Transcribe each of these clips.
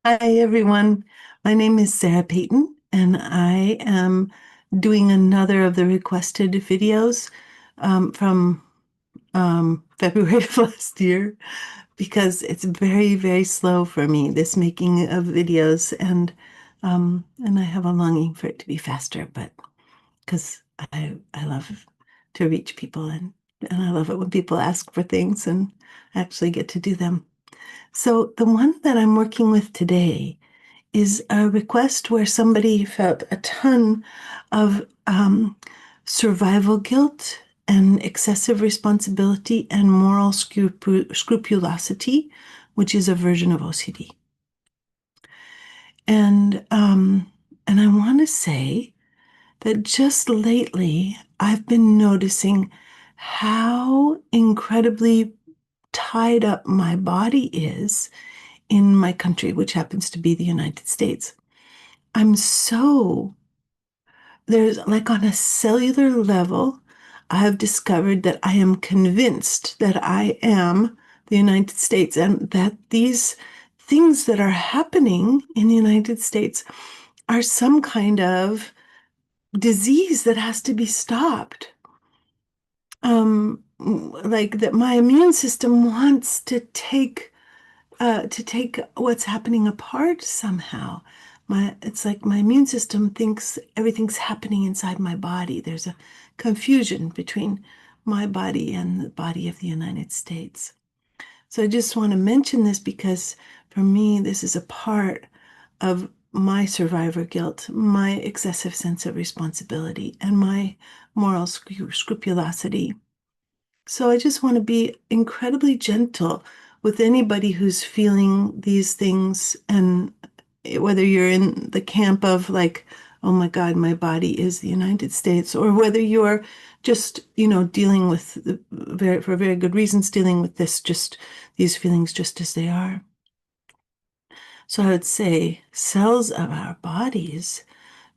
Hi, everyone. My name is Sarah Peyton, and I am doing another of the requested videos from February of last year because it's very, very slow for me, this making of videos, and I have a longing for it to be faster, but because I love to reach people and I love it when people ask for things and actually get to do them. So the one that I'm working with today is a request where somebody felt a ton of survival guilt and excessive responsibility and moral scrupulosity, which is a version of OCD. And I want to say that just lately I've been noticing how incredibly tied up my body is in my country, which happens to be the United States. I'm so, there's like on a cellular level, I have discovered that I am convinced that I am the United States and that these things that are happening in the United States are some kind of disease that has to be stopped. Like that my immune system wants to take what's happening apart somehow. It's like my immune system thinks everything's happening inside my body. There's a confusion between my body and the body of the United States. So I just want to mention this because for me, this is a part of my survivor guilt, my excessive sense of responsibility, and my moral scrupulosity. So I just want to be incredibly gentle with anybody who's feeling these things, and whether you're in the camp of like, oh my God, my body is the United States, or whether you're just, dealing with for very good reasons, dealing with just these feelings just as they are. So I would say, cells of our bodies,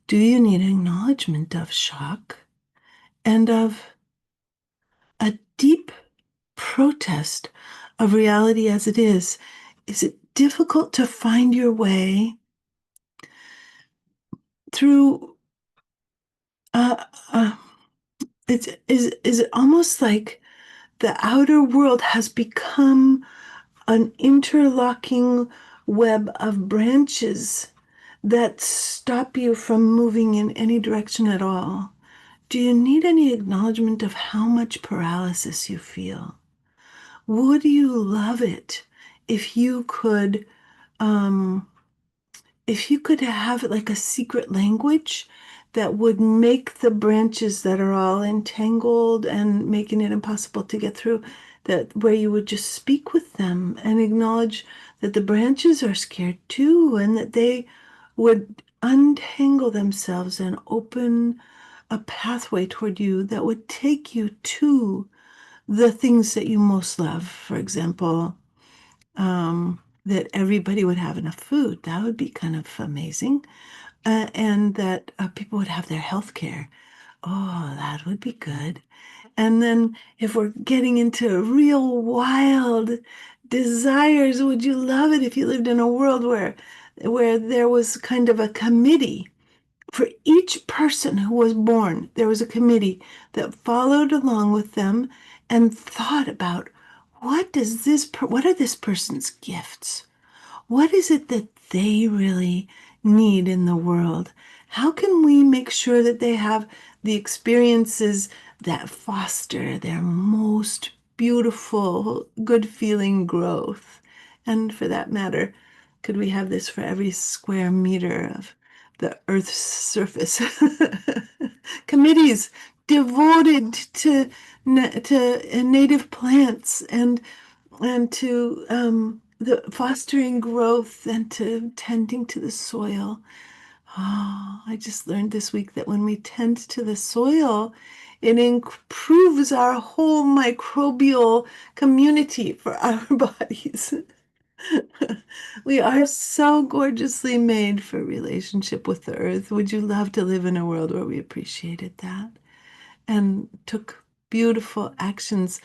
do you need acknowledgement of shock and of a deep protest of reality as it is? Is it difficult to find your way through? Uh, uh, is it almost like the outer world has become an interlocking web of branches that stop you from moving in any direction at all? Do you need any acknowledgement of how much paralysis you feel? Would you love it if you could um, if you could have like a secret language that would make the branches that are all entangled and making it impossible to get through, that where you would just speak with them and acknowledge that the branches are scared too, and that they would untangle themselves and open a pathway toward you that would take you to the things that you most love. For example, that everybody would have enough food. That would be kind of amazing. And that people would have their health care. Oh, that would be good. And then if we're getting into real wild desires, would you love it if you lived in a world where there was kind of a committee for each person who was born? There was a committee that followed along with them and thought about what are this person's gifts? What is it that they really need in the world? How can we make sure that they have the experiences that foster their most beautiful, good feeling growth? And for that matter, could we have this for every square meter of the Earth's surface? Committees devoted to native plants and to the fostering growth and to tending to the soil. Oh, I just learned this week that when we tend to the soil, it improves our whole microbial community for our bodies. We are so gorgeously made for relationship with the earth. Would you love to live in a world where we appreciated that and took beautiful actions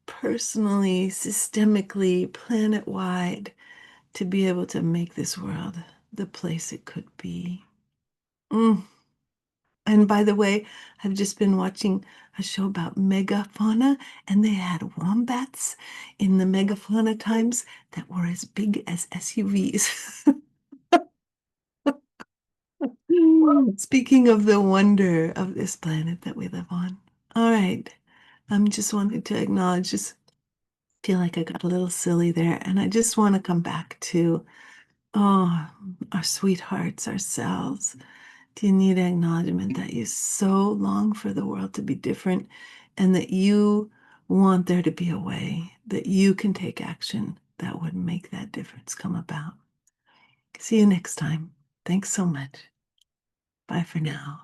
personally, systemically, planet wide to be able to make this world the place it could be. Mm. And by the way, I've just been watching a show about megafauna, and they had wombats in the megafauna times that were as big as SUVs. Speaking of the wonder of this planet that we live on. All right. I'm just wanting to acknowledge, just feel like I got a little silly there. And I just want to come back to, oh, our sweethearts, ourselves. Do you need acknowledgement that you so long for the world to be different and that you want there to be a way that you can take action that would make that difference come about? See you next time. Thanks so much. Bye for now.